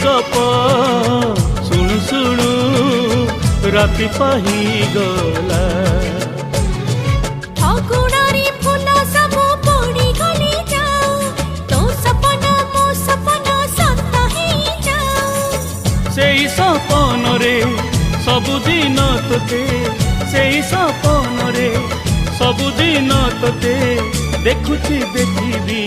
गप शुणु शुणु राति पाही गला। अगुणारी फूल सब पड़ी गली जाओ, तो सपना मो सपना सत ही जाओ। सेई सपन रे सबुदिन तोते, सेई सपन रे सबुदिन तोते देखुची देखिबी।